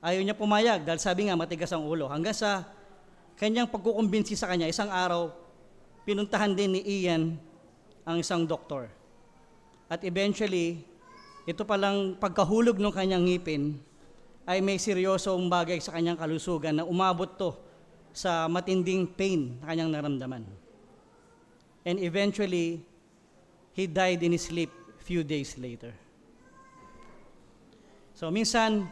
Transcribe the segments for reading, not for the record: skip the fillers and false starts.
Ayaw niya pumayag dahil sabi nga matigas ang ulo. Hanggang sa kanyang pagkukumbinsi sa kanya, isang araw, pinuntahan din ni Ian ang isang doktor. At eventually, ito palang pagkahulog ng kanyang ngipin ay may seryosong bagay sa kanyang kalusugan na umabot to sa matinding pain na kanyang naramdaman. And eventually, he died in his sleep few days later. So minsan,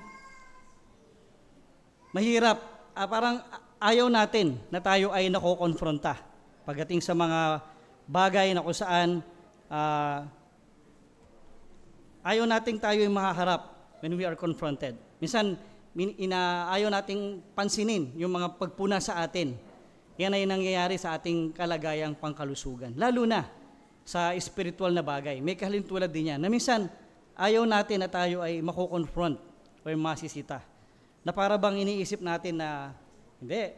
mahirap, parang ayaw natin na tayo ay nakokonfronta pagdating sa mga bagay na kung saan ayaw nating tayo ay makaharap when we are confronted. Minsan, ayaw nating pansinin yung mga pagpuna sa atin. Yan ay nangyayari sa ating kalagayang pangkalusugan. Lalo na sa spiritual na bagay. May kahalintulad din yan. Na minsan, ayaw natin na tayo ay makokonfront o masisita. Na para bang iniisip natin na, hindi,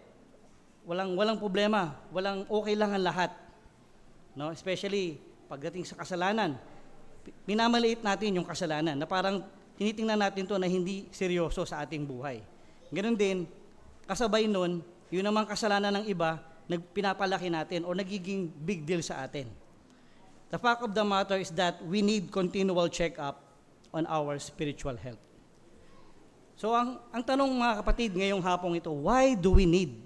walang problema, okay lang ang lahat. No? Especially, pagdating sa kasalanan, minamaliit natin yung kasalanan na parang tinitingnan natin to na hindi seryoso sa ating buhay. Ganun din, kasabay nun, yun namang kasalanan ng iba, pinapalaki natin o nagiging big deal sa atin. The fact of the matter is that we need continual check-up on our spiritual health. So ang tanong mga kapatid ngayong hapong ito, why do we need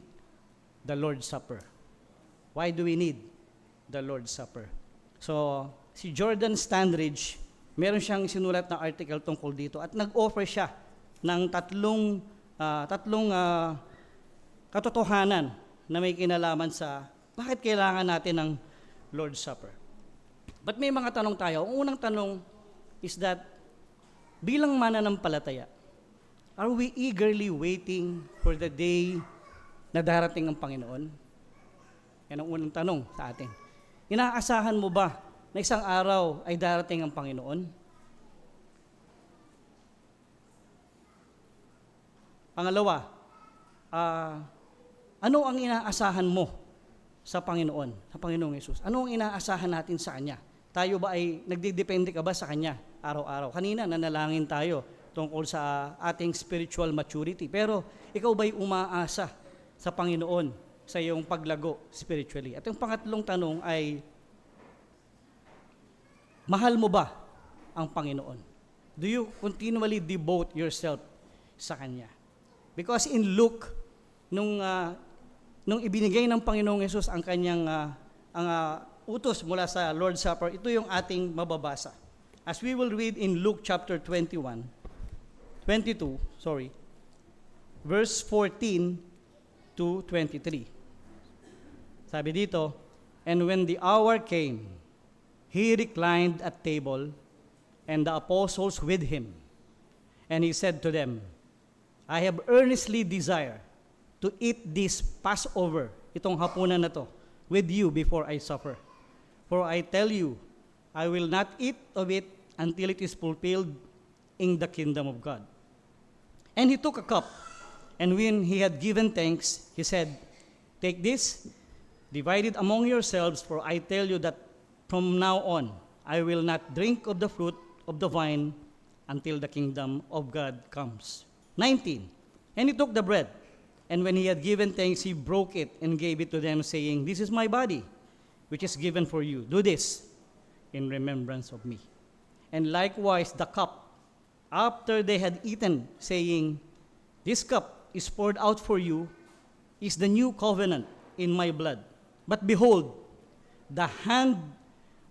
the Lord's Supper? Why do we need the Lord's Supper? So si Jordan Standridge, meron siyang sinulat na article tungkol dito at nag-offer siya ng tatlong katotohanan na may kinalaman sa bakit kailangan natin ng Lord's Supper. But may mga tanong tayo. Ang unang tanong is that bilang mananampalataya, are we eagerly waiting for the day na darating ang Panginoon? Yan ang unang tanong sa atin. Inaasahan mo ba na isang araw ay darating ang Panginoon? Pangalawa, ano ang inaasahan mo sa Panginoon, sa Panginoong Yesus? Ano ang inaasahan natin sa Kanya? Tayo ba ay nagdidepende ka ba sa Kanya araw-araw? Kanina nanalangin tayo tungkol sa ating spiritual maturity. Pero ikaw ba'y umaasa sa Panginoon sa iyong paglago spiritually? At yung pangatlong tanong ay, mahal mo ba ang Panginoon? Do you continually devote yourself sa Kanya? Because in Luke, nung ibinigay ng Panginoong Yesus ang kanyang utos mula sa Lord's Supper, ito yung ating mababasa. As we will read in Luke chapter 22, verse 14 to 23. Sabi dito, and when the hour came, he reclined at table, and the apostles with him. And he said to them, I have earnestly desired to eat this Passover, itong hapunan na to, with you before I suffer. For I tell you, I will not eat of it until it is fulfilled in the kingdom of God. And he took a cup, and when he had given thanks, he said, take this, divide it among yourselves, for I tell you that from now on, I will not drink of the fruit of the vine until the kingdom of God comes. 19. And he took the bread, and when he had given thanks, he broke it and gave it to them, saying, this is my body, which is given for you. Do this in remembrance of me. And likewise the cup, after they had eaten, saying, this cup is poured out for you, is the new covenant in my blood. But behold, the hand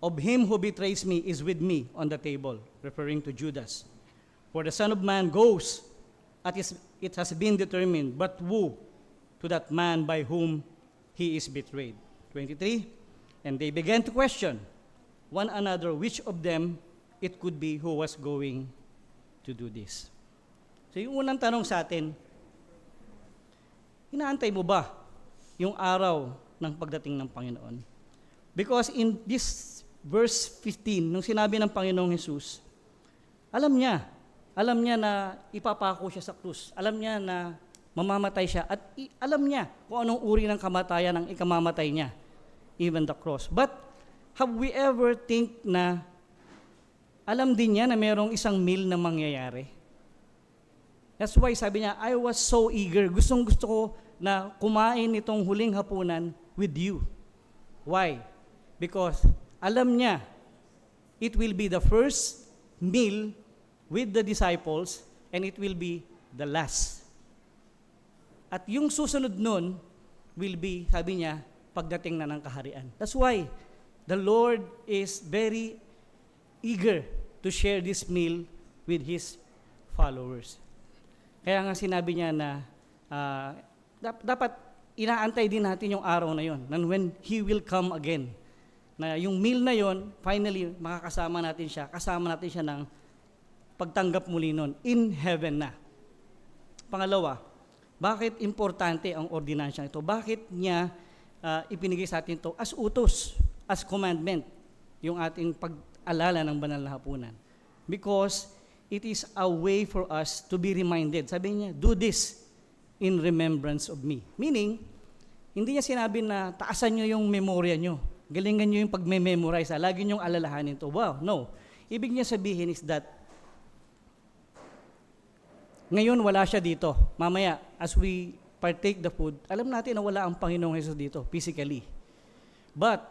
of him who betrays me is with me on the table, referring to Judas. For the Son of Man goes, it has been determined, but woe to that man by whom he is betrayed. 23, and they began to question one another which of them it could be who was going to do this. So yung unang tanong sa atin, inaantay mo ba yung araw ng pagdating ng Panginoon? Because in this verse 15, nung sinabi ng Panginoong Jesus, alam niya na ipapako siya sa krus. Alam niya na mamamatay siya. At alam niya kung anong uri ng kamatayan ang ikamamatay niya. Even the cross. But have we ever think na alam din niya na mayroong isang meal na mangyayari? That's why sabi niya, I was so eager. Gustong gusto ko na kumain itong huling hapunan with you. Why? Because alam niya, it will be the first meal with the disciples and it will be the last. At yung susunod nun will be, sabi niya, pagdating na ng kaharian. That's why the Lord is very eager to share this meal with His followers. Kaya nga sinabi niya na dapat inaantay din natin yung araw na yon, when He will come again. Na yung meal na yon, finally, makakasama natin siya, kasama natin siya ng pagtanggap muli nun, in heaven na. Pangalawa, bakit importante ang ordinansya ito? Bakit niya ipinigay sa atin ito as utos, as commandment, yung ating pag-alala ng banal na hapunan? Because it is a way for us to be reminded. Sabi niya, do this in remembrance of me. Meaning, hindi niya sinabi na taasan niyo yung memorya niyo. Galingan niyo yung pag-memorize. Lagi niyong alalahanin ito. Wow, no. Ibig niya sabihin is that ngayon wala siya dito. Mamaya, as we partake the food, alam natin na wala ang Panginoong Hesus dito, physically. But,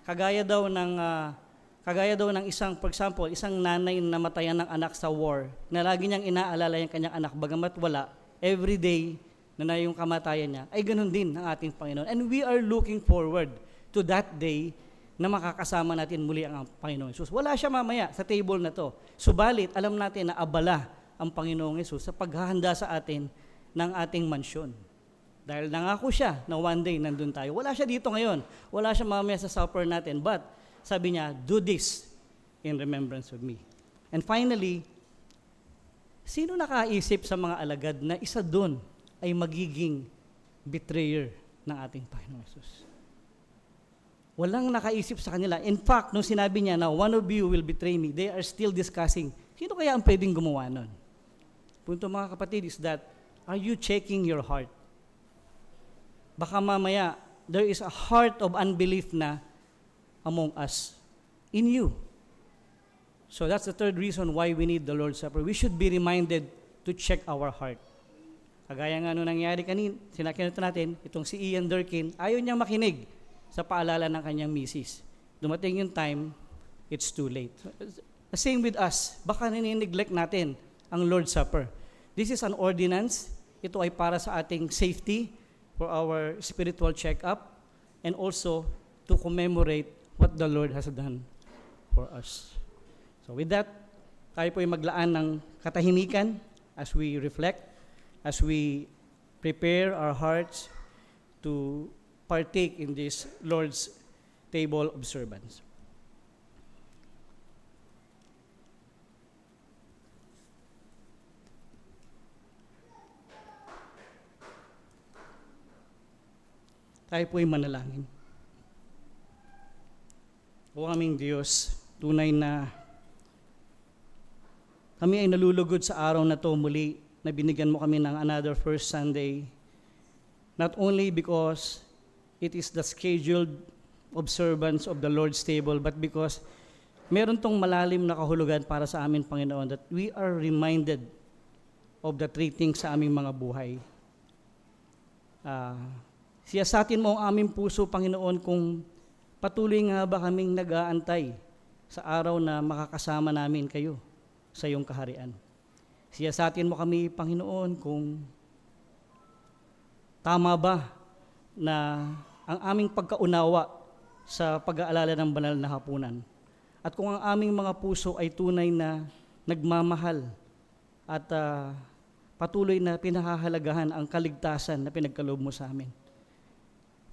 kagaya daw ng isang, for example, isang nanay na namatayan ng anak sa war, na lagi niyang inaalala yung kanyang anak, bagamat wala, every day na yung kamatayan niya, ay ganun din ang ating Panginoon. And we are looking forward to that day na makakasama natin muli ang Panginoong Hesus. Wala siya mamaya sa table na to. Subalit, alam natin na abala ang Panginoong Hesus sa paghahanda sa atin ng ating mansyon. Dahil nangako siya na one day nandun tayo. Wala siya dito ngayon. Wala siya mamaya sa supper natin. But, sabi niya, do this in remembrance of me. And finally, sino nakaisip sa mga alagad na isa doon ay magiging betrayer ng ating Panginoong Hesus? Walang nakaisip sa kanila. In fact, nung sinabi niya na one of you will betray me, they are still discussing, sino kaya ang pwedeng gumawa nun? Punto mga kapatid is that, are you checking your heart? Baka mamaya, there is a heart of unbelief na among us, in you. So that's the third reason why we need the Lord's Supper. We should be reminded to check our heart. Kagaya nga nung nangyari sinakinito natin, itong si Ian Durkin, ayaw niyang makinig sa paalala ng kanyang misis. Dumating yung time, it's too late. The same with us, baka ninineglect natin ang Lord's Supper. This is an ordinance. Ito ay para sa ating safety, for our spiritual check-up, and also to commemorate what the Lord has done for us. So with that, tayo po ay maglaan ng katahimikan as we reflect, as we prepare our hearts to partake in this Lord's table observance. Tayo po ay manalangin. O aming Diyos, tunay na kami ay nalulugod sa araw na to muli na binigyan mo kami ng another first Sunday, not only because it is the scheduled observance of the Lord's table, but because meron tong malalim na kahulugan para sa amin, Panginoon, that we are reminded of the three things sa aming mga buhay. Siyasatin mo ang aming puso, Panginoon, kung patuloy nga ba kaming nag-aantay sa araw na makakasama namin kayo sa iyong kaharian. Siyasatin mo kami, Panginoon, kung tama ba na ang aming pagkaunawa sa pag-aalala ng banal na hapunan. At kung ang aming mga puso ay tunay na nagmamahal at patuloy na pinahahalagahan ang kaligtasan na pinagkaloob mo sa amin.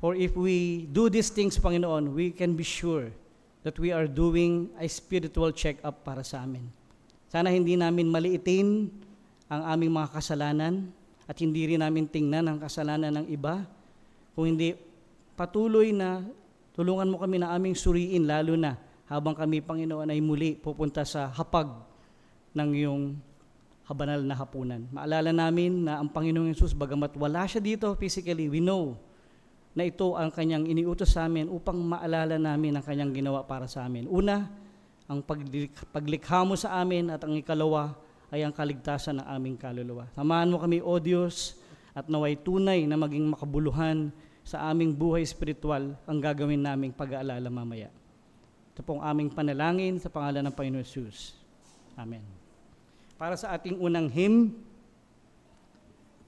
For if we do these things, Panginoon, we can be sure that we are doing a spiritual check-up para sa amin. Sana hindi namin maliitin ang aming mga kasalanan at hindi rin namin tingnan ang kasalanan ng iba. Kung hindi, patuloy na tulungan mo kami na aming suriin, lalo na habang kami, Panginoon, ay muli pupunta sa hapag ng iyong habanal na hapunan. Maalala namin na ang Panginoong Hesus, bagamat wala siya dito physically, we know na ito ang kanyang iniutos sa amin upang maalala namin ang kanyang ginawa para sa amin. Una, ang paglikha mo sa amin, at ang ikalawa, ay ang kaligtasan ng aming kaluluwa. Samahan mo kami, O Diyos, at naway tunay na maging makabuluhan sa aming buhay espiritual ang gagawin naming pag-aalala mamaya. Ito pong aming panalangin sa pangalan ng Panginoon Jesus. Amen. Para sa ating unang hymn,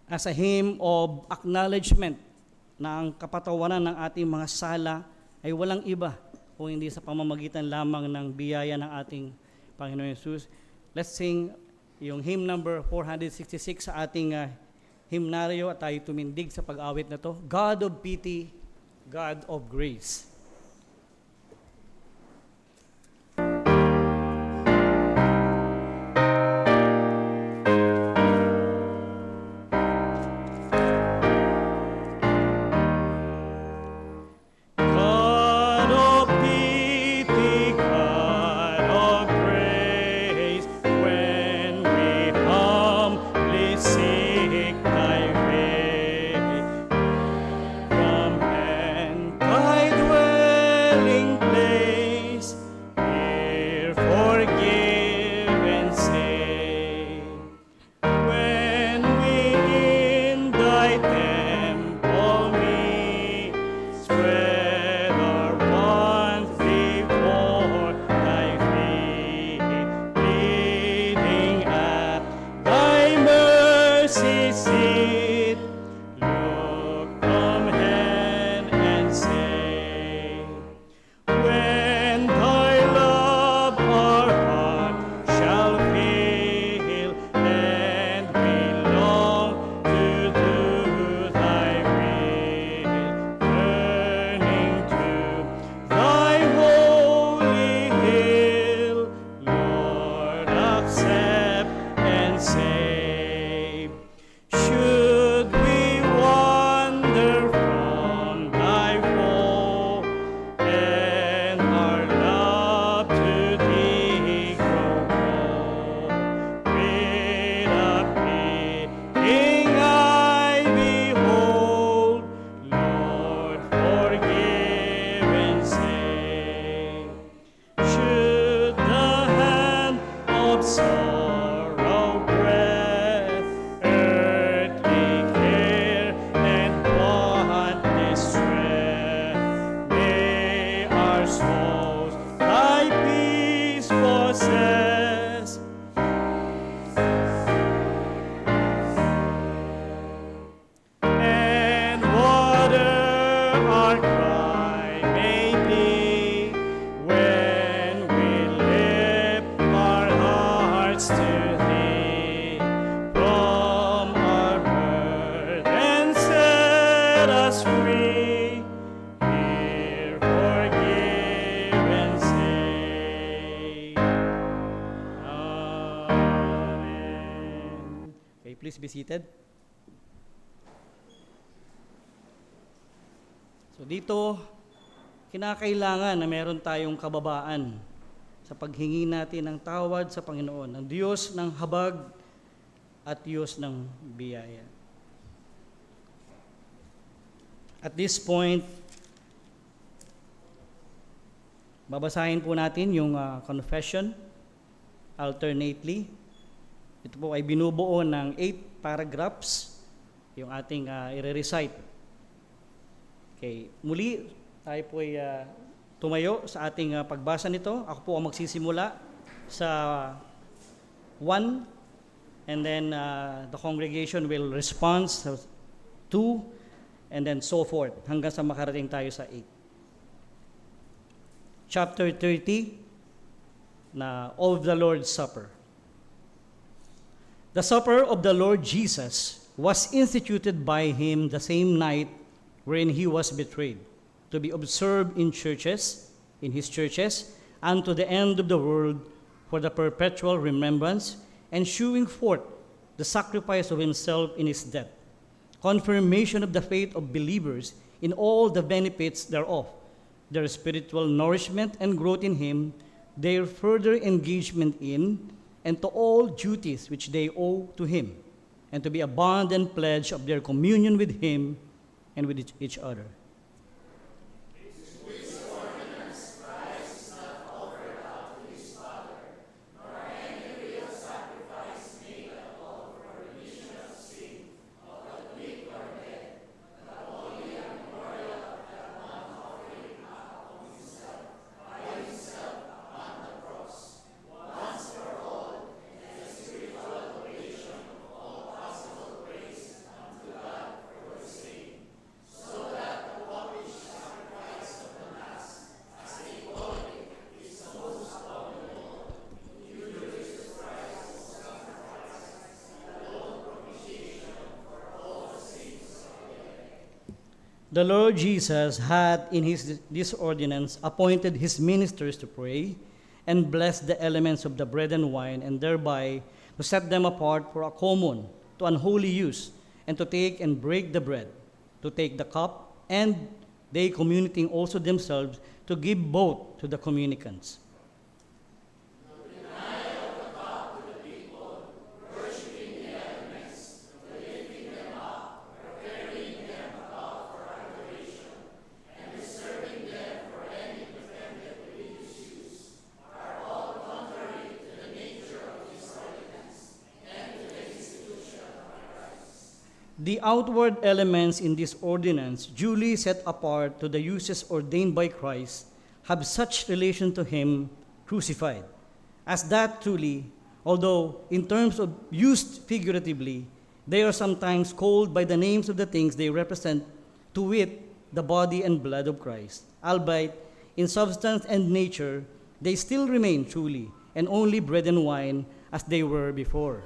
as a hymn of acknowledgement na ang kapatawaran ng ating mga sala ay walang iba kung hindi sa pamamagitan lamang ng biyaya ng ating Panginoon Jesus. Let's sing yung hymn number 466 sa ating hymnaryo at tayo tumindig sa pag-awit na to. God of pity, God of grace. Please be seated. So dito, kinakailangan na meron tayong kababaan sa paghingi natin ng tawad sa Panginoon, ng Diyos ng habag at Diyos ng biyaya. At this point, babasahin po natin yung confession alternately. Ito po ay binubuo ng 8 paragraphs, yung ating i-recite. Okay, muli tayo po ay tumayo sa ating pagbasa nito. Ako po ang magsisimula sa 1, and then the congregation will respond sa 2, and then so forth, hanggang sa makarating tayo sa 8. Chapter 30, na of the Lord's Supper. The supper of the Lord Jesus was instituted by him the same night wherein he was betrayed, to be observed in his churches, unto the end of the world, for the perpetual remembrance and shewing forth the sacrifice of himself in his death, confirmation of the faith of believers in all the benefits thereof, their spiritual nourishment and growth in him, their further engagement in and to all duties which they owe to him, and to be a bond and pledge of their communion with him and with each other. The Lord Jesus had in this ordinance appointed his ministers to pray and bless the elements of the bread and wine, and thereby to set them apart for a common to unholy use, and to take and break the bread, to take the cup, and they communicating also themselves to give both to the communicants. The outward elements in this ordinance, duly set apart to the uses ordained by Christ, have such relation to him crucified, as that truly, although in terms of used figuratively, they are sometimes called by the names of the things they represent, to wit, the body and blood of Christ. Albeit, in substance and nature, they still remain truly, and only bread and wine as they were before.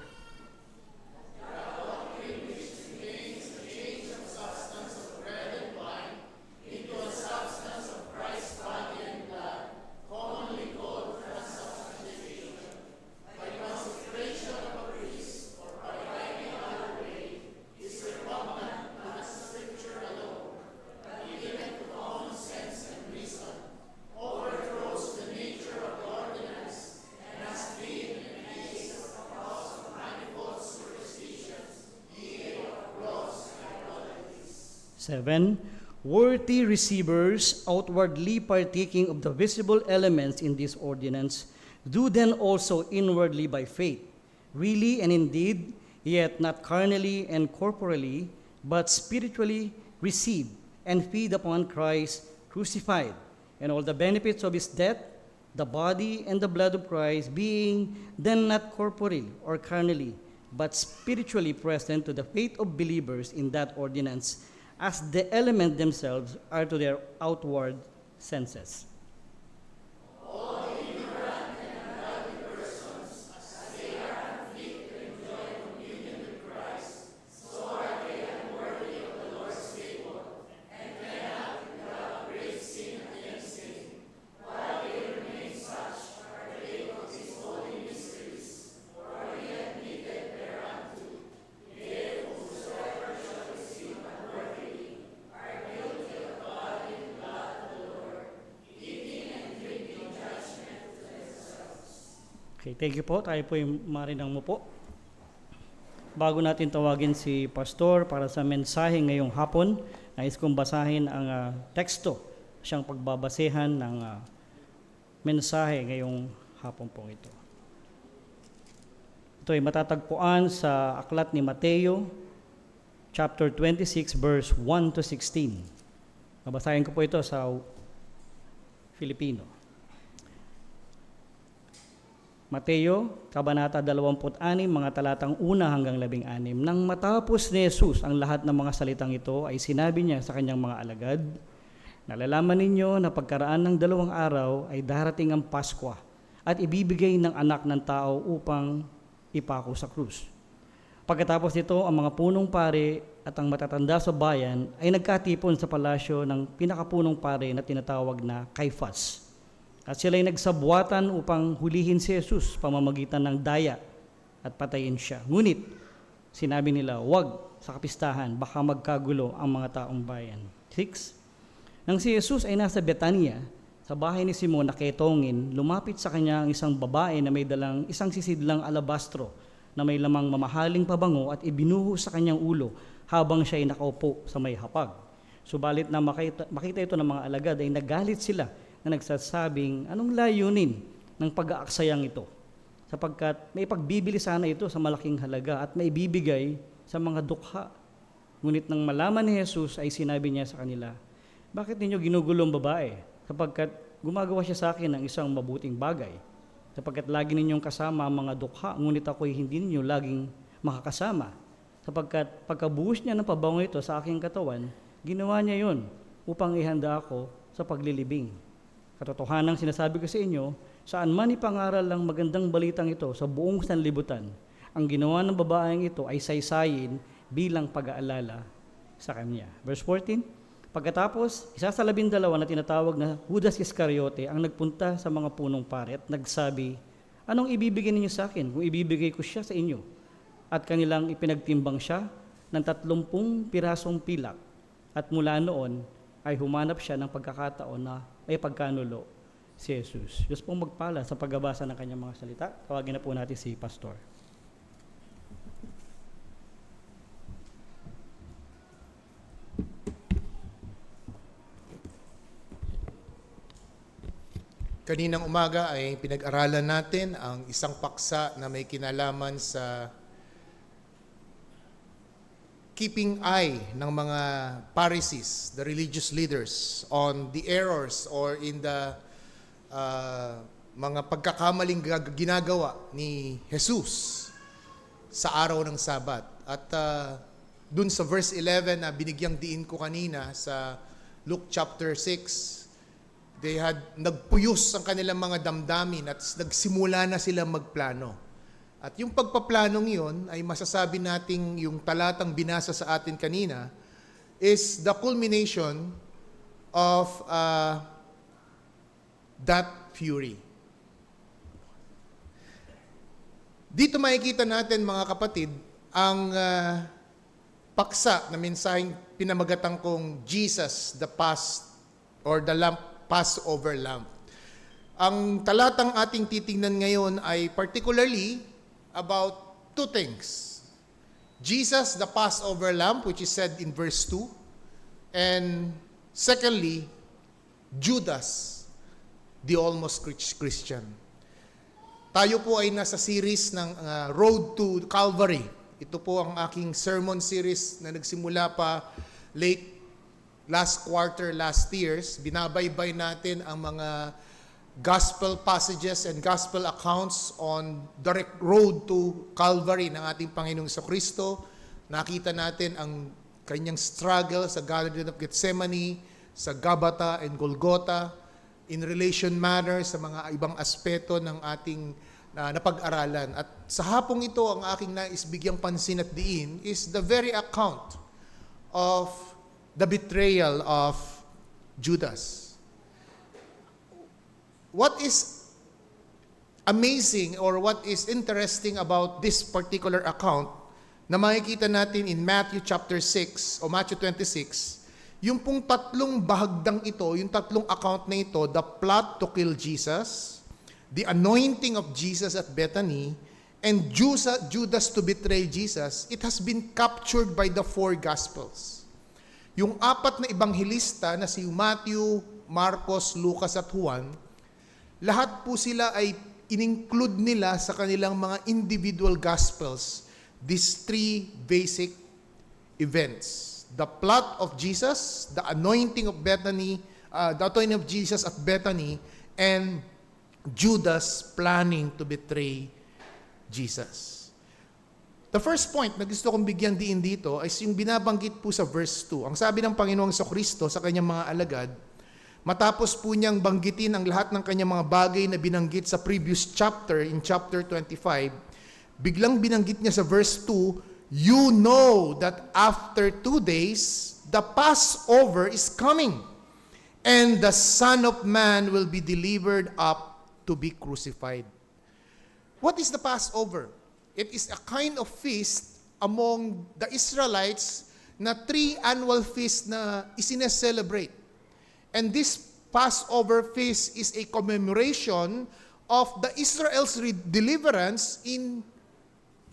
Seven, worthy receivers, outwardly partaking of the visible elements in this ordinance, do then also inwardly by faith, really and indeed, yet not carnally and corporally, but spiritually receive and feed upon Christ crucified, and all the benefits of his death, the body and the blood of Christ, being then not corporally or carnally, but spiritually present to the faith of believers in that ordinance, as the element themselves are to their outward senses. Okay, thank you po. Tayo po yung marinang mo po. Bago natin tawagin si Pastor para sa mensahe ngayong hapon, nais kong basahin ang teksto, siyang pagbabasehan ng mensahe ngayong hapon po ito. Ito ay matatagpuan sa aklat ni Mateo, chapter 26, verse 1 to 16. Babasahin ko po ito sa Filipino. Mateo, Kabanata 26, mga talatang 1 hanggang 16. Nang matapos ni Jesus ang lahat ng mga salitang ito, ay sinabi niya sa kanyang mga alagad, nalalaman ninyo na pagkaraan ng 2 araw ay darating ang Paskwa at ibibigay ng anak ng tao upang ipako sa krus. Pagkatapos nito, ang mga punong pare at ang matatanda sa bayan ay nagkatipon sa palasyo ng pinakapunong pare na tinatawag na Caiphas. At sila'y nagsabuatan upang hulihin si Jesus pamamagitan ng daya at patayin siya. Ngunit, sinabi nila, wag sa kapistahan, baka magkagulo ang mga taong bayan. 6. Nang si Jesus ay nasa Betania, sa bahay ni Simon na ketongin, lumapit sa kanya ang isang babae na may dalang isang sisidlang alabastro na may lamang mamahaling pabango at ibinuho sa kanyang ulo habang siya ay nakaupo sa may hapag. Subalit na makita ito ng mga alagad ay nagalit sila na nagsasabing, anong layunin ng pag-aaksayang ito? Sapagkat may pagbibili sana ito sa malaking halaga at may bibigay sa mga dukha. Ngunit nang malaman ni Jesus ay sinabi niya sa kanila, bakit ninyo ginugulong babae? Sapagkat gumagawa siya sa akin ng isang mabuting bagay. Sapagkat lagi ninyong kasama ang mga dukha, ngunit ako'y hindi ninyo laging makakasama. Sapagkat pagkabuhos niya ng pabango ito sa aking katawan, ginawa niya yon upang ihanda ako sa paglilibing. Katotohanang sinasabi ko sa inyo, saan man ipangaral lang magandang balitang ito sa buong sanlibutan, ang ginawa ng babaeng ito ay saysayin bilang pag-aalala sa kanya. Verse 14, Pagkatapos, isa sa 12 na tinatawag na Judas Iscariote ang nagpunta sa mga punong pari at nagsabi, "Anong ibibigay ninyo sa akin kung ibibigay ko siya sa inyo?" At kanilang ipinagtimbang siya ng 30 pirasong pilak. At mula noon ay humanap siya ng pagkakataon na may pagkanulo si Jesus. Diyos pong magpala sa pagbabasa ng kanyang mga salita. Tawagin na po natin si Pastor. Kaninang umaga ay pinag-aralan natin ang isang paksa na may kinalaman sa keeping eye ng mga Pharisees, the religious leaders, on the errors or in the mga pagkakamaling ginagawa ni Jesus sa araw ng Sabat. At dun sa verse 11 na binigyang diin ko kanina sa Luke chapter 6, nagpuyos ang kanilang mga damdamin at nagsimula na sila magplano. At yung pagpaplanong yun ay masasabi nating yung talatang binasa sa atin kanina is the culmination of that fury. Dito makikita natin, mga kapatid, ang paksa na mensaheng pinamagatan kong Jesus, the past or the Passover lamb. Ang talatang ating titingnan ngayon ay particularly about two things. Jesus, the Passover lamb, which is said in verse 2. And secondly, Judas, the almost Christian. Tayo po ay nasa series ng Road to Calvary. Ito po ang aking sermon series na nagsimula pa late last quarter, last years. Binabaybay natin ang mga gospel passages and gospel accounts on the road to Calvary ng ating Panginoong Jesucristo. Nakita natin ang kanyang struggle sa Garden of Gethsemane, sa Gabata and Golgotha, in relation manner sa mga ibang aspeto ng ating napag-aralan. At sa hapong ito, ang aking nais bigyang pansin at diin is the very account of the betrayal of Judas. What is amazing or what is interesting about this particular account na makikita natin in Matthew chapter 6 o Matthew 26, yung pong tatlong bahagdang ito, yung tatlong account na ito, the plot to kill Jesus, the anointing of Jesus at Bethany, and Judas to betray Jesus, it has been captured by the four Gospels. Yung apat na ebanghelista na si Matthew, Marcos, Lucas at Juan, lahat po sila ay in-include nila sa kanilang mga individual Gospels these three basic events. The plot of Jesus, the anointing of Bethany, the anointing of Jesus at Bethany, and Judas planning to betray Jesus. The first point na gusto kong bigyan diin dito ay yung binabanggit po sa verse 2. Ang sabi ng Panginoong Jesucristo sa kanyang mga alagad, matapos po niyang banggitin ang lahat ng kanyang mga bagay na binanggit sa previous chapter, in chapter 25, biglang binanggit niya sa verse 2, "You know that after 2 days, the Passover is coming, and the Son of Man will be delivered up to be crucified." What is the Passover? It is a kind of feast among the Israelites na 3 annual feast na isineselebrate. And this Passover feast is a commemoration of the Israel's deliverance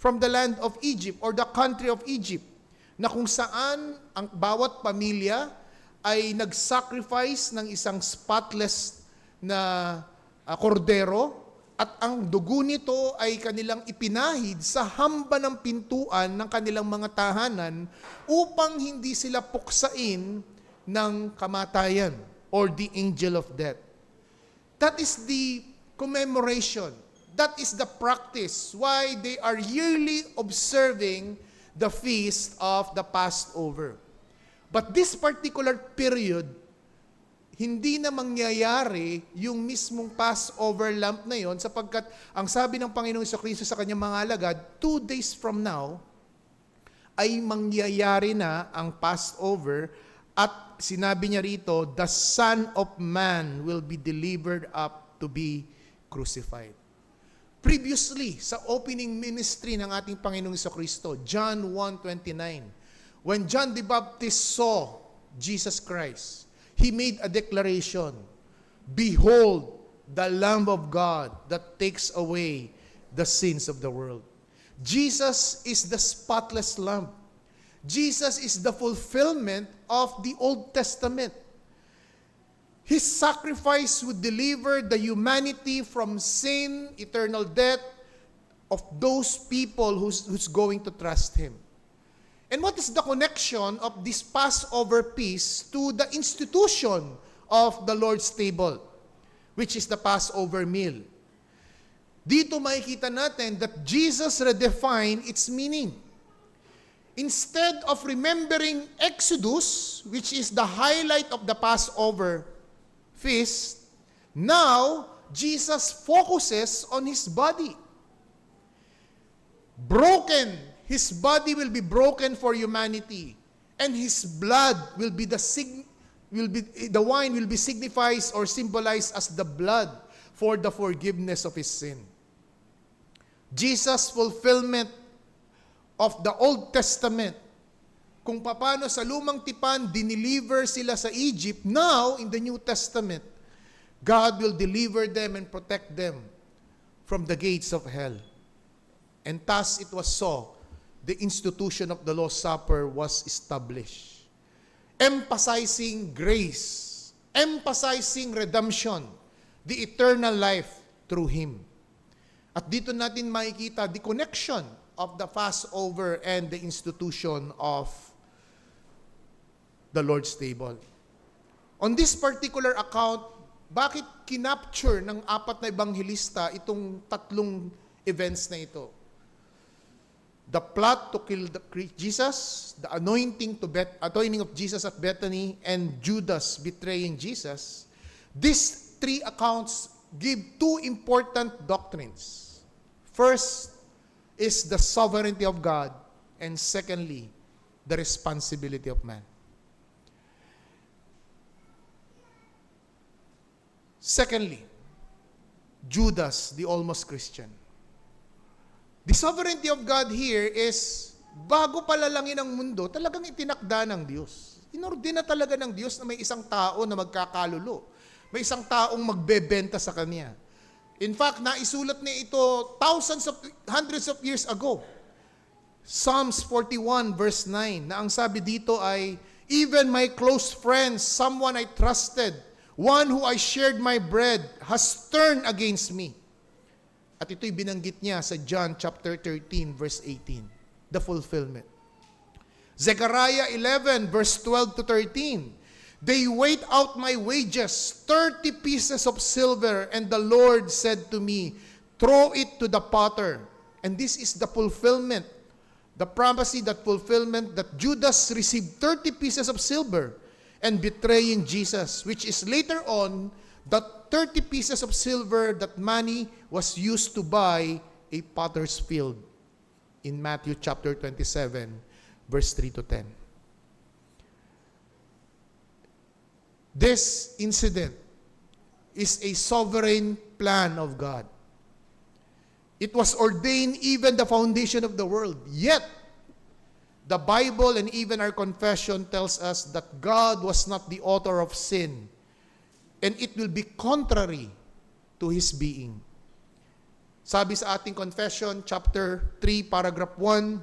from the land of Egypt or the country of Egypt, na kung saan ang bawat pamilya ay nag-sacrifice ng isang spotless na kordero, at ang dugo nito ay kanilang ipinahid sa hamba ng pintuan ng kanilang mga tahanan upang hindi sila puksain ng kamatayan or the angel of death. That is the commemoration. That is the practice why they are yearly observing the feast of the Passover. But this particular period, hindi na mangyayari yung mismong Passover lamb na yon, sapagkat ang sabi ng Panginoong Jesucristo sa kanyang mga alagad, 2 days from now, ay mangyayari na ang Passover At sinabi niya rito, the Son of Man will be delivered up to be crucified. Previously, sa opening ministry ng ating Panginoong Jesucristo, John 1:29, when John the Baptist saw Jesus Christ, he made a declaration, "Behold, the Lamb of God that takes away the sins of the world." Jesus is the spotless Lamb. Jesus is the fulfillment of the Old Testament. His sacrifice would deliver the humanity from sin, eternal death of those people who's going to trust Him. And what is the connection of this Passover feast to the institution of the Lord's table, which is the Passover meal? Dito makikita natin that Jesus redefined its meaning. Instead of remembering Exodus, which is the highlight of the Passover feast, now Jesus focuses on His body. Broken, His body will be broken for humanity, and His blood will be the wine will be signified or symbolized as the blood for the forgiveness of His sin. Jesus' fulfillment of the Old Testament, kung paano sa lumang tipan dineliver sila sa Egypt, now in the New Testament, God will deliver them and protect them from the gates of hell. And thus it was so, the institution of the Lord's Supper was established, emphasizing grace, emphasizing redemption, the eternal life through Him. At dito natin makikita the connection of the Passover and the institution of the Lord's table. On this particular account, bakit kinapture ng apat na ebanghelista itong tatlong events na ito? The plot to kill Jesus, the anointing of Jesus at Bethany, and Judas betraying Jesus. These three accounts give two important doctrines. First is the sovereignty of God, and secondly, the responsibility of man. Secondly, Judas, the almost Christian. The sovereignty of God here is, bago palalangin ang mundo, talagang itinakda ng Diyos. Inordina talaga ng Diyos na may isang tao na magkakalulo. May isang taong magbebenta sa Kanya. In fact, naisulat niya ito hundreds of years ago. Psalms 41 verse 9, na ang sabi dito ay, "Even my close friends, someone I trusted, one who I shared my bread, has turned against me." At ito'y binanggit niya sa John chapter 13 verse 18, the fulfillment. Zechariah 11 verse 12 to 13, "They weighed out my wages, 30 pieces of silver, and the Lord said to me, throw it to the potter." And this is the fulfillment, the prophecy, that fulfillment that Judas received 30 pieces of silver and betraying Jesus, which is later on, that 30 pieces of silver, that money was used to buy a potter's field in Matthew chapter 27, verse 3 to 10. This incident is a sovereign plan of God. It was ordained even the foundation of the world. Yet, the Bible and even our confession tells us that God was not the author of sin, and it will be contrary to His being. Sabi sa ating confession, chapter 3, paragraph 1,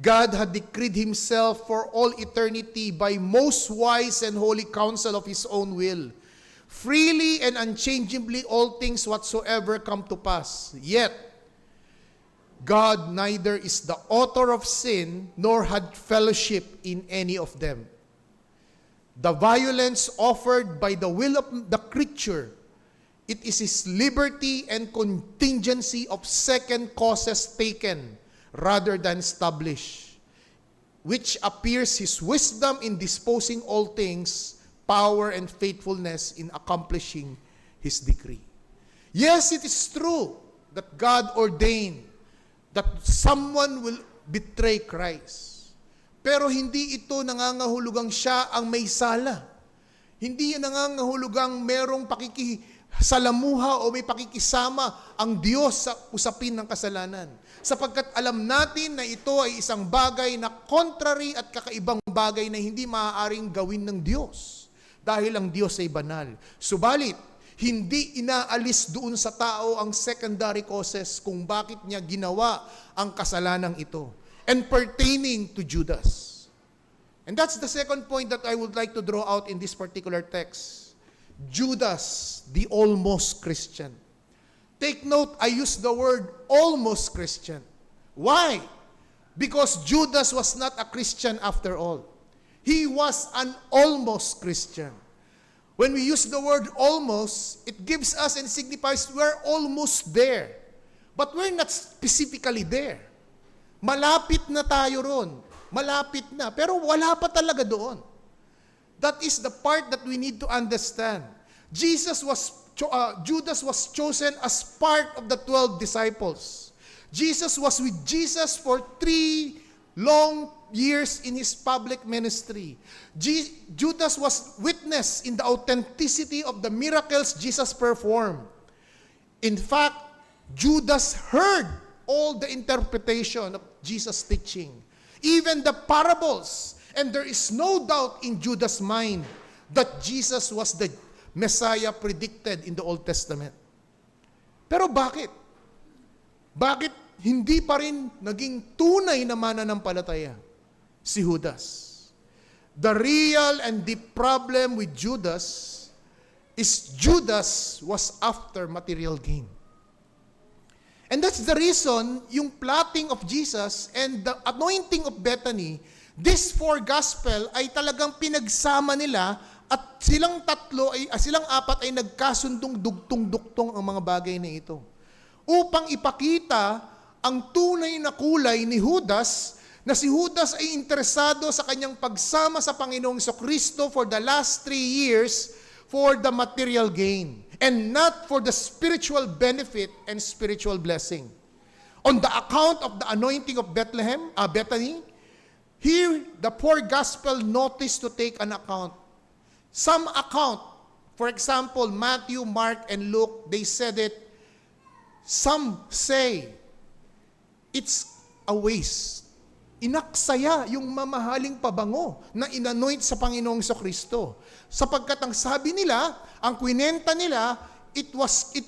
God had decreed Himself for all eternity by most wise and holy counsel of His own will. Freely and unchangeably all things whatsoever come to pass. Yet, God neither is the author of sin, nor had fellowship in any of them. The violence offered by the will of the creature, it is His liberty and contingency of second causes taken, rather than established, which appears His wisdom in disposing all things, power and faithfulness in accomplishing His decree. Yes, it is true that God ordained that someone will betray Christ. Pero hindi ito nangangahulugang siya ang may sala. Hindi yan nangangahulugang merong pakikisalamuha o may pakikisama ang Diyos sa usapin ng kasalanan. Sapagkat alam natin na ito ay isang bagay na contrary at kakaibang bagay na hindi maaaring gawin ng Diyos. Dahil ang Diyos ay banal. Subalit, hindi inaalis doon sa tao ang secondary causes kung bakit niya ginawa ang kasalanang ito. And pertaining to Judas. And that's the second point that I would like to draw out in this particular text. Judas, the almost Christian. Take note, I use the word almost Christian. Why? Because Judas was not a Christian after all. He was an almost Christian. When we use the word almost, it gives us and signifies we're almost there. But we're not specifically there. Malapit na tayo ron. Malapit na. Pero wala pa talaga doon. That is the part that we need to understand. Judas was chosen as part of the 12 disciples. Jesus was with Jesus for 3 long years in his public ministry. Judas was witness in the authenticity of the miracles Jesus performed. In fact, Judas heard all the interpretation of Jesus' teaching, even the parables. And there is no doubt in Judas' mind that Jesus was the Messiah predicted in the Old Testament. Pero bakit? Bakit hindi pa rin naging tunay na mananampalataya si Judas? The real and deep problem with Judas is Judas was after material gain. And that's the reason yung plotting of Jesus and the anointing of Bethany, these 4 gospel ay talagang pinagsama nila at silang apat ay nagkasundong dugtong-duktong ang mga bagay na ito. Upang ipakita ang tunay na kulay ni Judas, na si Judas ay interesado sa kanyang pagsama sa Panginoong Kristo for the last 3 years for the material gain and not for the spiritual benefit and spiritual blessing. On the account of the anointing of Bethany, here the 4 gospel notice to take an account. Some account, for example, Matthew, Mark, and Luke, they said it. Some say, it's a waste. Inaksaya yung mamahaling pabango na inanoint sa Panginoong Kristo. Sapagkat ang sabi nila, ang kwinenta nila, it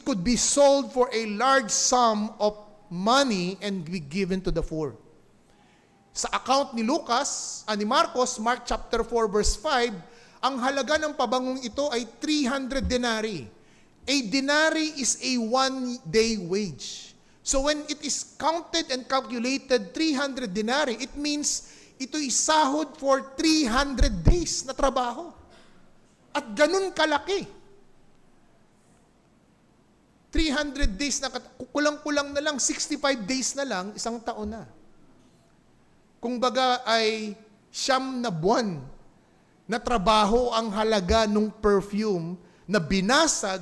could be sold for a large sum of money and be given to the poor. Sa account ni Marcos, Mark chapter 4 verse 5, ang halaga ng pabangong ito ay 300 denarii. A denary is a 1-day wage. So when it is counted and calculated 300 denarii, it means ito'y sahod for 300 days na trabaho. At ganun kalaki. 300 days na, kulang-kulang na lang, 65 days na lang, isang taon na. Kung baga ay 9 na buwan na trabaho ang halaga ng perfume na binasag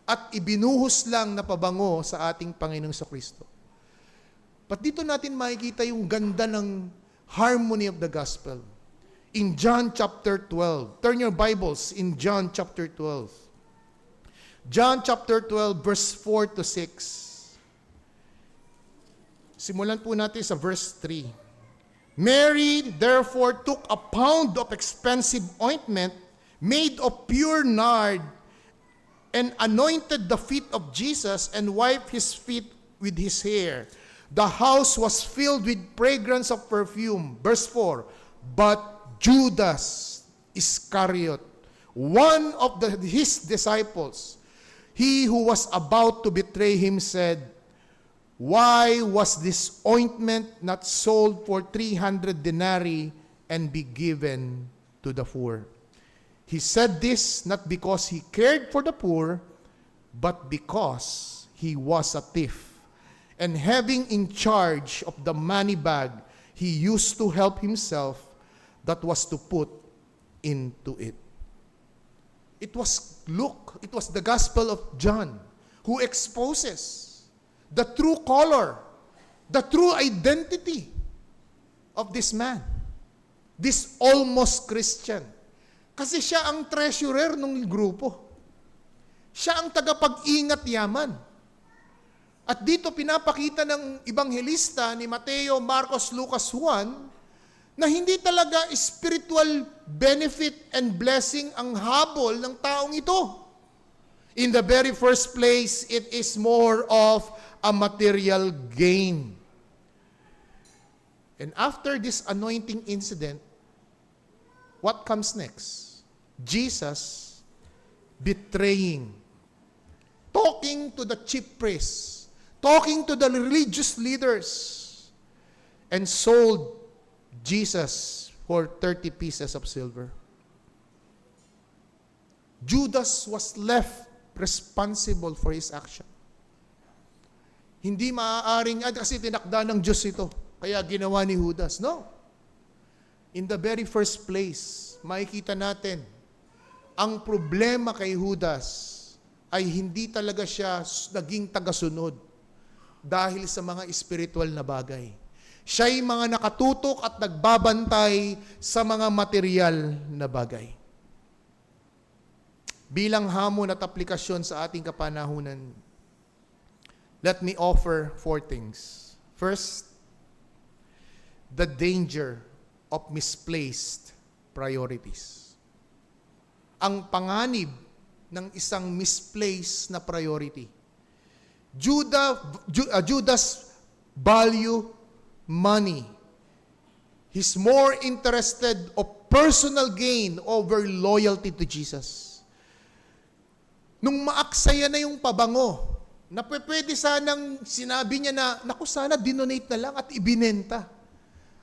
at ibinuhos lang na pabango sa ating Panginoong Kristo. But dito natin makikita yung ganda ng harmony of the gospel. In John chapter 12. Turn your Bibles in John chapter 12. John chapter 12 verse 4 to 6. Simulan po natin sa verse 3. Mary therefore took a pound of expensive ointment made of pure nard and anointed the feet of Jesus and wiped his feet with his hair. The house was filled with fragrance of perfume. Verse 4. But Judas Iscariot, one of his disciples, he who was about to betray him, said, why was this ointment not sold for 300 denarii and be given to the poor? He said this not because he cared for the poor, but because he was a thief. And having in charge of the money bag, he used to help himself that was to put into it. It was Luke, it was the Gospel of John who exposes the true color, the true identity of this man. This almost Christian. Kasi siya ang treasurer ng grupo. Siya ang tagapag-ingat yaman. At dito pinapakita ng ebanghelista ni Mateo, Marcos, Lucas, Juan, na hindi talaga spiritual benefit and blessing ang habol ng taong ito. In the very first place, it is more of a material gain. And after this anointing incident, what comes next? Jesus betraying, talking to the chief priests, talking to the religious leaders, and sold Jesus for 30 pieces of silver. Judas was left responsible for his action. Hindi maaaring, kasi tinakda ng Diyos ito, kaya ginawa ni Judas. No. In the very first place, makikita natin, ang problema kay Judas ay hindi talaga siya naging tagasunod dahil sa mga spiritual na bagay. Siya'y mga nakatutok at nagbabantay sa mga material na bagay. Bilang hamon at aplikasyon sa ating kapanahunan, let me offer 4 things. First, the danger of misplaced priorities. Ang panganib ng isang misplaced na priority. Judas value money. He's more interested of personal gain over loyalty to Jesus. Nung maaksaya na yung pabango, na pwede sanang sinabi niya na, naku sana dinonate na lang at ibinenta.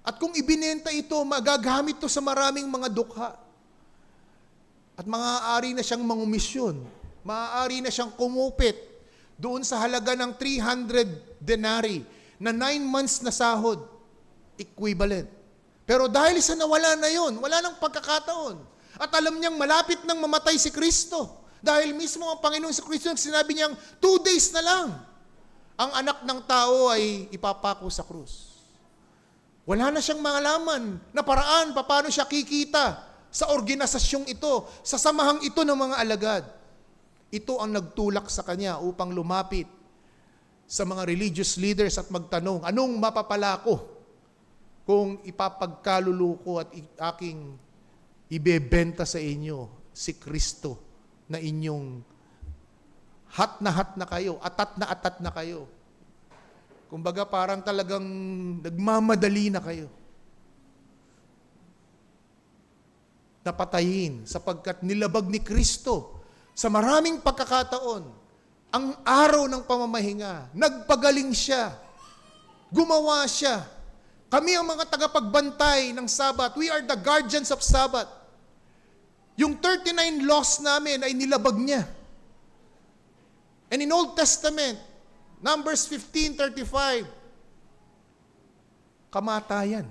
At kung ibinenta ito, magagamit to sa maraming mga dukha. At maaari na siyang mangumisyon. Maaari na siyang kumupit doon sa halaga ng 300 denari na 9 months na sahod. Equivalent. Pero dahil sa nawala na yon, wala nang pagkakataon. At alam niyang malapit nang mamatay si Kristo. Dahil mismo ang Panginoon sa Kristo, sinabi niyang 2 days na lang, ang anak ng tao ay ipapako sa krus. Wala na siyang malaman na paraan paano siya kikita sa organisasyong ito, sa samahang ito ng mga alagad. Ito ang nagtulak sa kanya upang lumapit sa mga religious leaders at magtanong, anong mapapala ko kung ipapagkaluluko at aking ibebenta sa inyo si Kristo na inyong hat na kayo, atat na kayo. Kumbaga parang talagang nagmamadali na kayo. Napatayin sapagkat nilabag ni Kristo sa maraming pagkakataon ang araw ng pamamahinga. Nagpagaling siya. Gumawa siya. Kami ang mga tagapagbantay ng Sabat. We are the guardians of Sabat. Yung 39 laws namin ay nilabag niya. And in Old Testament, Numbers 15:35, kamatayan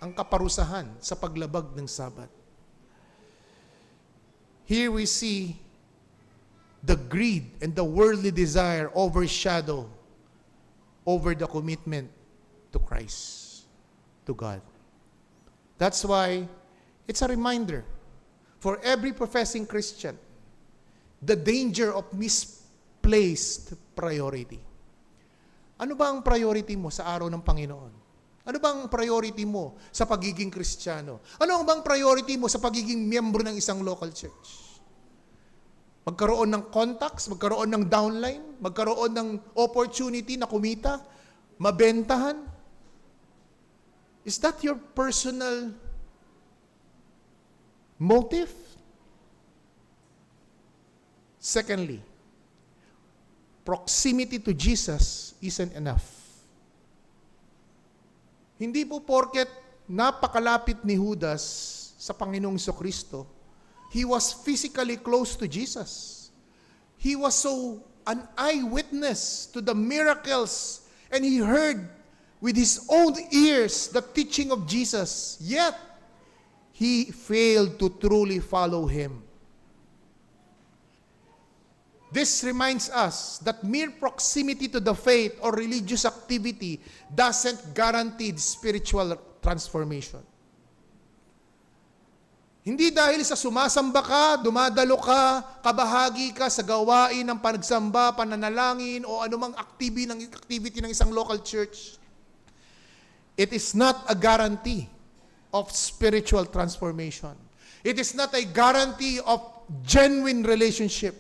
ang kaparusahan sa paglabag ng Sabat. Here we see the greed and the worldly desire overshadow over the commitment to Christ, to God. That's why it's a reminder for every professing Christian, the danger of misplaced priority. Ano ba ang priority mo sa araw ng Panginoon? Ano ba ang priority mo sa pagiging Kristiyano? Ano bang priority mo sa pagiging miyembro ng isang local church? Magkaroon ng contacts, magkaroon ng downline, magkaroon ng opportunity na kumita, mabentahan? Is that your personal motive? Secondly, proximity to Jesus isn't enough. Hindi po porket napakalapit ni Judas sa Panginoong Kristo, he was physically close to Jesus. He was so an eyewitness to the miracles, and he heard with his own ears the teaching of Jesus. Yet, he failed to truly follow him. This reminds us that mere proximity to the faith or religious activity doesn't guarantee spiritual transformation. Hindi dahil sa sumasamba ka, dumadalo ka, kabahagi ka sa gawain ng pagsamba, pananalangin, o anumang activity ng isang local church. It is not a guarantee of spiritual transformation. It is not a guarantee of genuine relationship.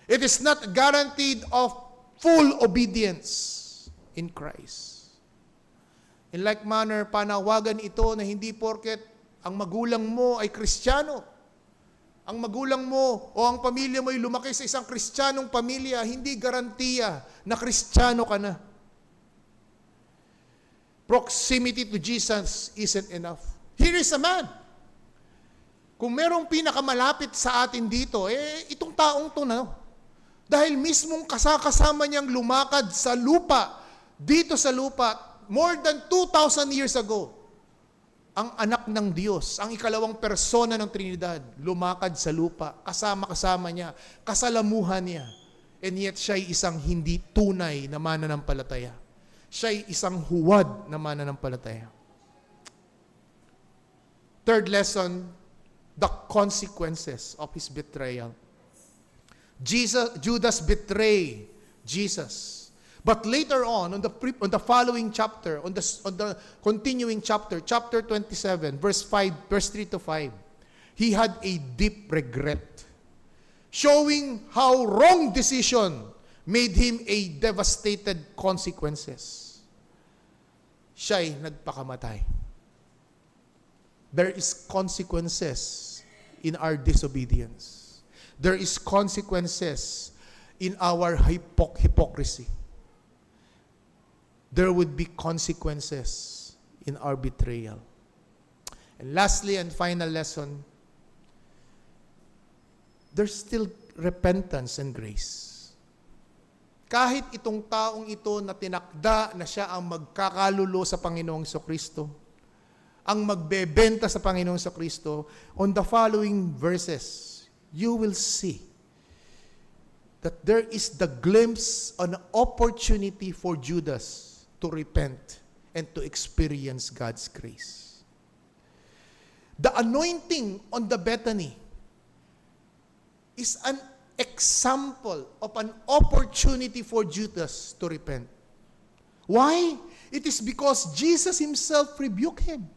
It is not guaranteed of full obedience in Christ. In like manner, panawagan ito na hindi porket ang magulang mo ay Kristiyano, ang magulang mo o ang pamilya mo ay lumaki sa isang Kristiyanong pamilya, hindi garantiya na Kristiyano ka na. Proximity to Jesus isn't enough. Here is a man. Kung merong pinakamalapit sa atin dito, itong taong to na. Dahil mismong kasama niyang lumakad sa lupa, dito sa lupa, more than 2,000 years ago, ang anak ng Diyos, ang ikalawang persona ng Trinidad, lumakad sa lupa, kasama-kasama niya, kasalamuhan niya, and yet siya'y isang hindi tunay na mananampalataya. Siya'y isang huwad na mananampalataya. Third lesson, the consequences of his betrayal. Judas betrayed Jesus. But later on the following chapter, on the continuing chapter, chapter 27, verse 3 to 5, he had a deep regret, showing how wrong decision made him a devastated consequences. Siya'y nagpakamatay. There is consequences in our disobedience. There is consequences in our hypocrisy. There would be consequences in our betrayal. And lastly and final lesson, there's still repentance and grace. Kahit itong taong ito na tinakda na siya ang magkakalulo sa Panginoong Kristo, ang magbebenta sa Panginoong Kristo, on the following verses, you will see that there is the glimpse, an opportunity for Judas to repent and to experience God's grace. The anointing on the Bethany is an example of an opportunity for Judas to repent. Why? It is because Jesus himself rebuked him.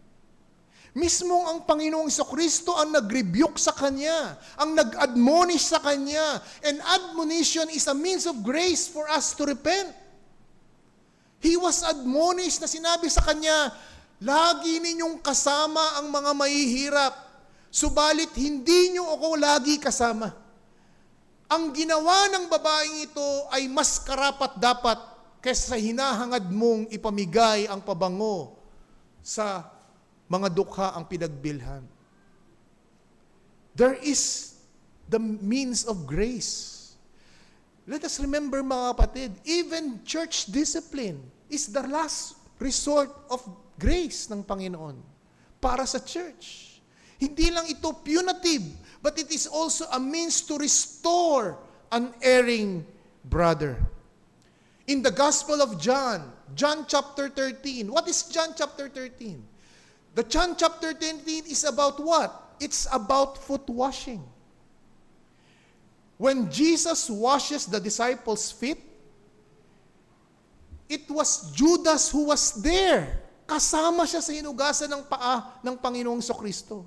Mismong ang Panginoong Kristo ang nag-rebuke sa kanya, ang nag-admonish sa kanya, and admonition is a means of grace for us to repent. He was admonished na sinabi sa kanya, lagi ninyong kasama ang mga mahihirap, subalit hindi nyo ako lagi kasama. Ang ginawa ng babaeng ito ay mas karapat-dapat kaysa hinahangad mong ipamigay ang pabango sa mga dukha ang pinagbilhan. There is the means of grace. Let us remember, mga kapatid, even church discipline is the last resort of grace ng Panginoon para sa church. Hindi lang ito punitive, but it is also a means to restore an erring brother. In the Gospel of John, John chapter 13, what is John chapter 13? The John chapter 13 is about what? It's about foot washing. When Jesus washes the disciples' feet, it was Judas who was there. Kasama siya sa hinugasan ng paa ng Panginoong Kristo.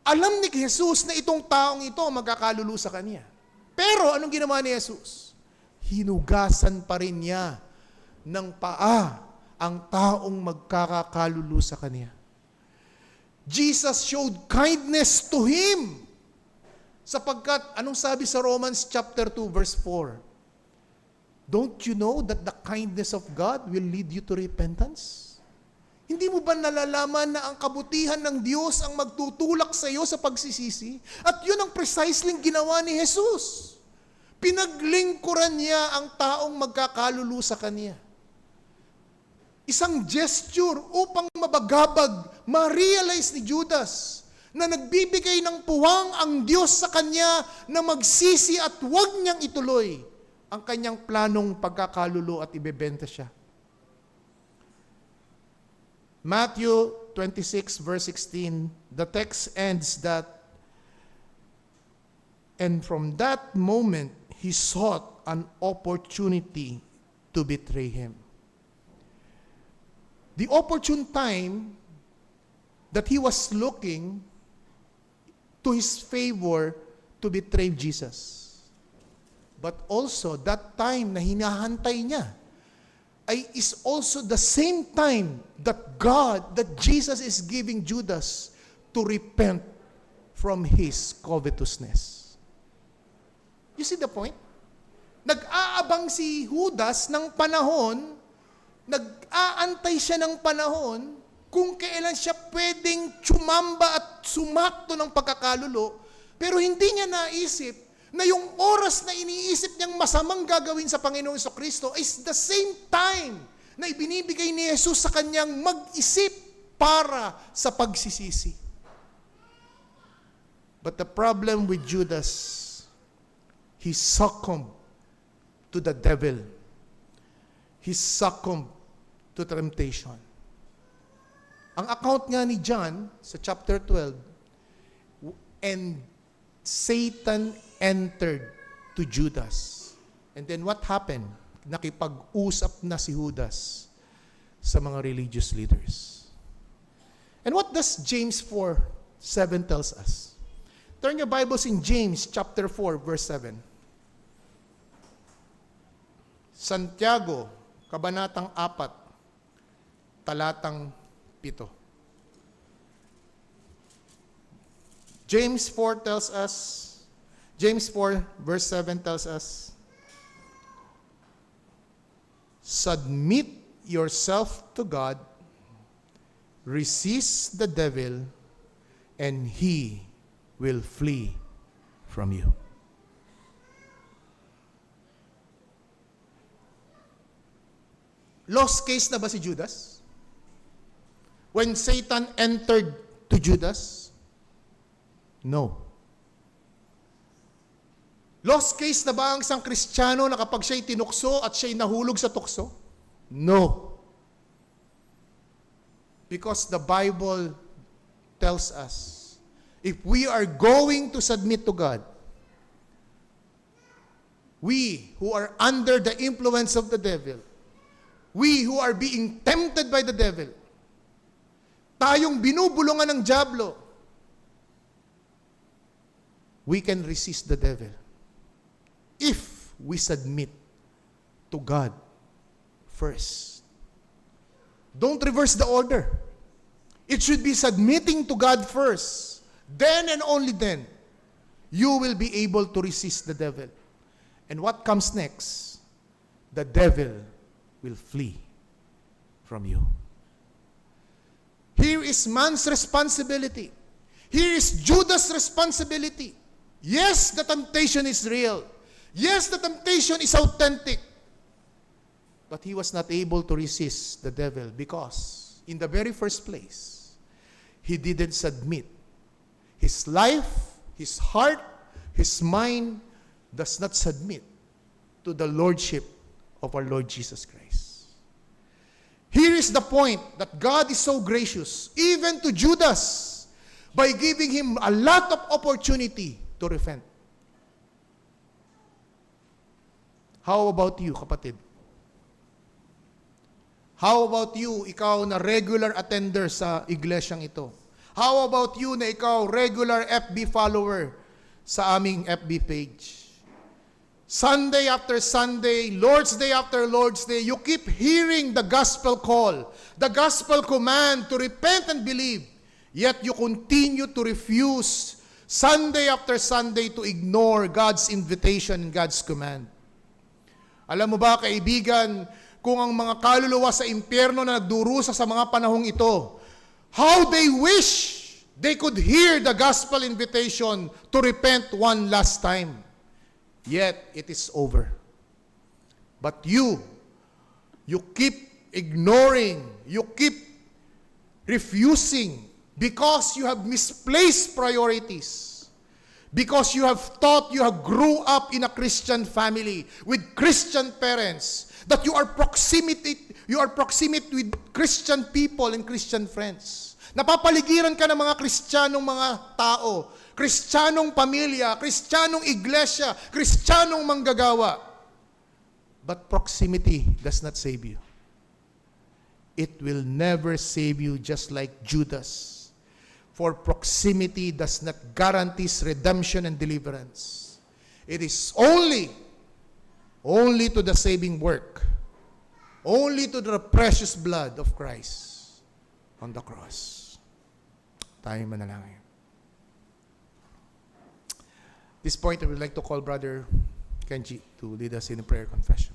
Alam ni Jesus na itong taong ito magkakalulu sa kanya. Pero anong ginawa ni Jesus? Hinugasan pa rin niya ng paa ang taong magkakakalulu sa kanya. Jesus showed kindness to him. Sapagkat, anong sabi sa Romans chapter 2, verse 4? Don't you know that the kindness of God will lead you to repentance? Hindi mo ba nalalaman na ang kabutihan ng Diyos ang magtutulak sa iyo sa pagsisisi? At yun ang precisely ginawa ni Jesus. Pinaglingkuran niya ang taong magkakalulu sa kanya. Isang gesture upang mabagabag, ma-realize ni Judas na nagbibigay ng puwang ang Diyos sa kanya na magsisi at huwag niyang ituloy ang kanyang planong pagkakalulu at ibebenta siya. Matthew 26, verse 16, the text ends that, and from that moment, he sought an opportunity to betray him. The opportune time that he was looking to his favor to betray Jesus. But also, that time na hinahantay niya is also the same time that Jesus is giving Judas to repent from his covetousness. You see the point? Nag-aabang si Judas ng panahon, nag-aantay siya ng panahon kung kailan siya pwedeng tsumamba at sumakto ng pagkakalulo, pero hindi niya naisip na yung oras na iniisip niyang masamang gagawin sa Panginoong Jesucristo is the same time na ibinibigay ni Jesus sa kanyang mag-isip para sa pagsisisi. But the problem with Judas, he succumbed to the devil. He succumbed to temptation. Ang account nga ni John sa chapter 12, and Satan entered to Judas. And then what happened? Nakipag-usap na si Judas sa mga religious leaders. And what does James 4:7 tells us? Turn your Bibles in James chapter 4, verse 7. Santiago, kabanatang 4, talatang 7. James 4 tells us, James 4 verse 7 tells us, submit yourself to God, resist the devil, and he will flee from you. Lost case na ba si Judas? When Satan entered to Judas? No. Lost case na ba ang isang Kristiyano na kapag siya'y tinukso at siya'y nahulog sa tukso? No. Because the Bible tells us, if we are going to submit to God, we who are under the influence of the devil, we who are being tempted by the devil, tayong binubulungan ng dyablo, we can resist the devil if we submit to God first. Don't reverse the order. It should be submitting to God first. Then and only then, you will be able to resist the devil. And what comes next? The devil will flee from you. Here is man's responsibility. Here is Judas' responsibility. Yes, the temptation is real. Yes, the temptation is authentic. But he was not able to resist the devil because, in the very first place, he didn't submit. His life, his heart, his mind does not submit to the lordship of our Lord Jesus Christ. Here is the point that God is so gracious, even to Judas, by giving him a lot of opportunity to repent. How about you, kapatid? How about you, ikaw na regular attender sa iglesyang ito? How about you na ikaw regular FB follower sa aming FB page? Sunday after Sunday, Lord's Day after Lord's Day, you keep hearing the gospel call, the gospel command to repent and believe, yet you continue to refuse Sunday after Sunday to ignore God's invitation and God's command. Alam mo ba, kaibigan, kung ang mga kaluluwa sa impyerno na nagdurusa sa mga panahong ito, how they wish they could hear the gospel invitation to repent one last time. Yet, it is over. But you keep ignoring, you keep refusing because you have misplaced priorities. Because you have thought you have grew up in a Christian family with Christian parents, that you are proximate with Christian people and Christian friends. Napapaligiran ka ng mga Kristiyanong mga tao, Kristiyanong pamilya, Kristiyanong iglesia, Kristiyanong manggagawa. But proximity does not save you. It will never save you, just like Judas. For proximity does not guarantee redemption and deliverance. It is only to the saving work, only to the precious blood of Christ on the cross. Tayo manalangin. At this point, I would like to call Brother Kenji to lead us in a prayer confession.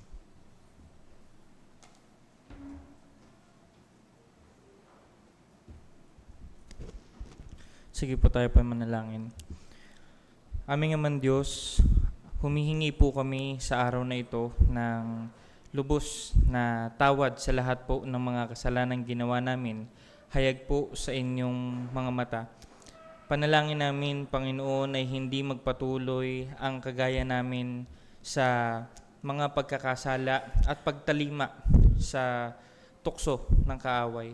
Sige po, tayo pa manalangin. Aming Amang Diyos, humihingi po kami sa araw na ito ng lubos na tawad sa lahat po ng mga kasalanang ginawa namin. Hayag po sa inyong mga mata. Panalangin namin, Panginoon, ay hindi magpatuloy ang kagaya namin sa mga pagkakasala at pagtalima sa tukso ng kaaway.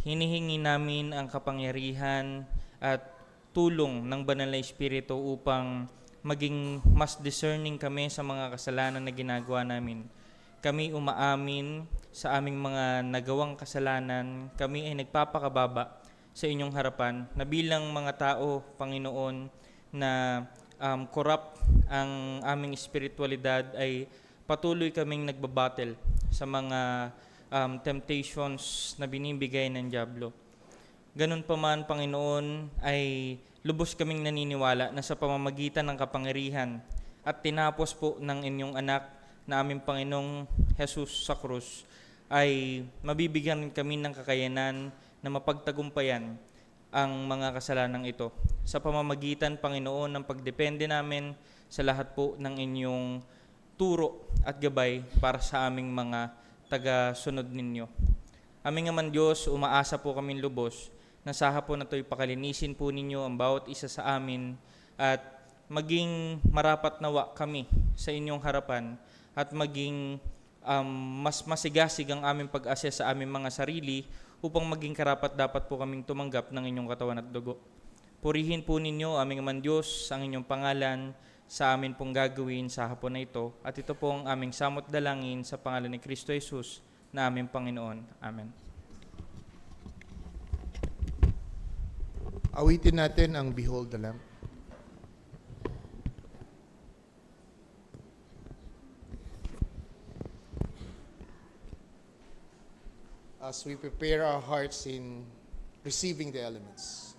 Hinihingi namin ang kapangyarihan at tulong ng Banal na Espiritu upang maging mas discerning kami sa mga kasalanan na ginagawa namin. Kami umaamin sa aming mga nagawang kasalanan. Kami ay nagpapakababa sa inyong harapan na bilang mga tao, Panginoon, na corrupt ang aming espiritualidad, ay patuloy kaming nagbabattle sa mga temptations na binibigay ng Diablo. Ganun pa man, Panginoon, ay lubos kaming naniniwala na sa pamamagitan ng kapangyarihan at tinapos po ng inyong anak na aming Panginoong Jesus sa krus, ay mabibigyan kami ng kakayanan na mapagtagumpayan ang mga kasalanang ito. Sa pamamagitan, Panginoon, ng pagdepende namin sa lahat po ng inyong turo at gabay para sa aming mga taga-sunod ninyo. Aming Amang Diyos, umaasa po kaming lubos na sa hapon na ito'y pakalinisin po ninyo ang bawat isa sa amin at maging marapat nawa kami sa inyong harapan at maging mas masigasig ang aming pag-assess sa aming mga sarili upang maging karapat dapat po kaming tumanggap ng inyong katawan at dugo. Purihin po ninyo, aming Amang Diyos, ang inyong pangalan sa amin pong gagawin sa hapon na ito. At ito po ang aming samot dalangin sa pangalan ni Kristo Jesus na aming Panginoon. Amen. Awitin natin ang Behold the Lamb. As we prepare our hearts in receiving the elements.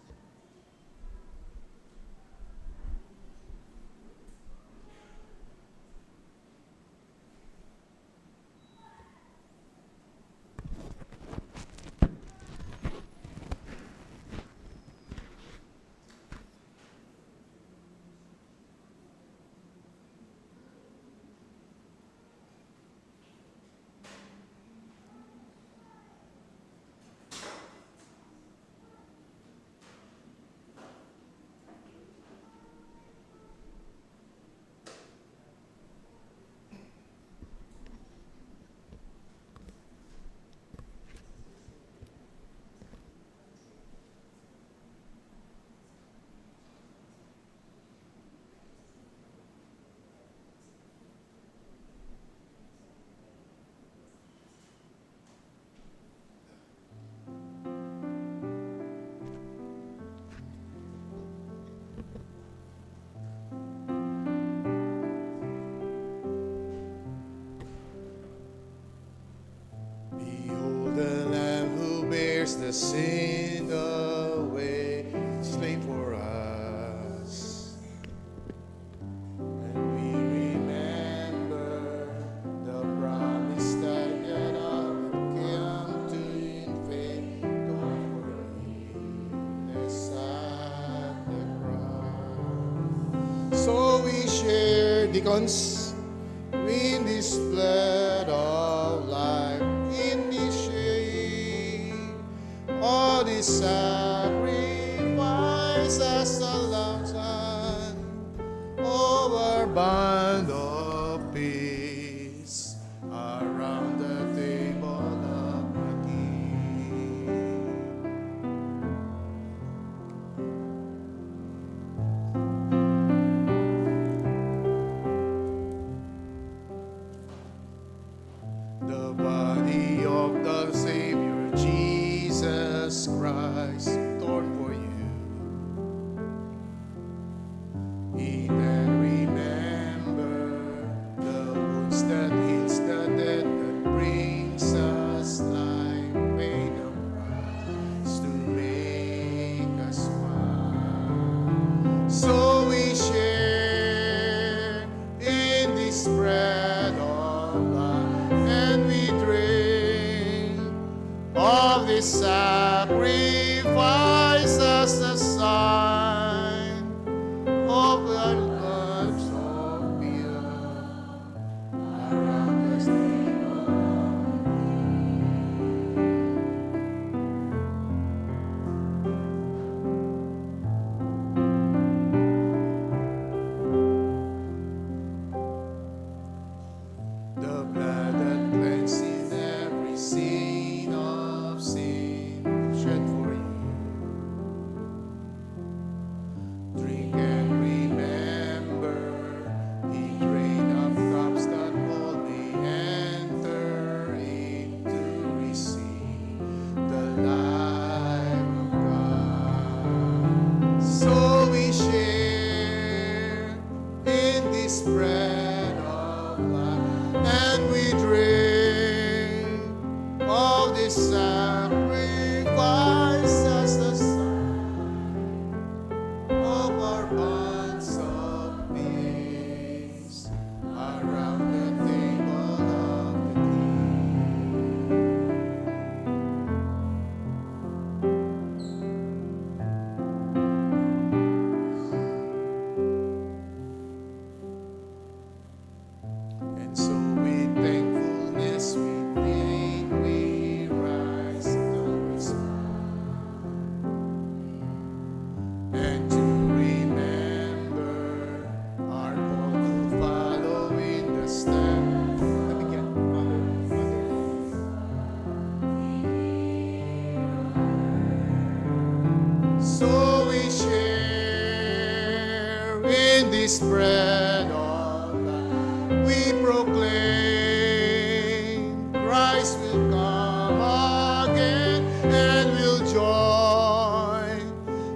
The sin away, slain for us. And we remember the promise that God came to in faith, don't worry, at the cross. So we share, deacons, in this blood of life, in this all this sacrifice as a love son, over bond of peace around the table of the King. bread of life, and we drink of this sacrifice as the sign of our bonds of peace around the table of the And so with thankfulness we think we rise and respond, and to remember our call to follow in the steps. Nabigyan, So we share in this bread of life. We proclaim Christ will come again, and will join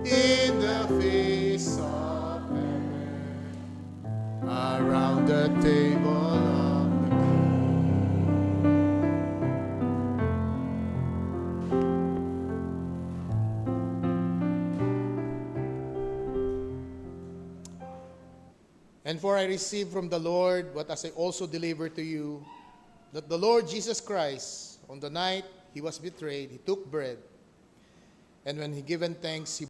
in the feast of heaven around the table of the King. And for I received from the Lord what as I also delivered to you, that the Lord Jesus Christ, on the night he was betrayed, he took bread, and when he given thanks, he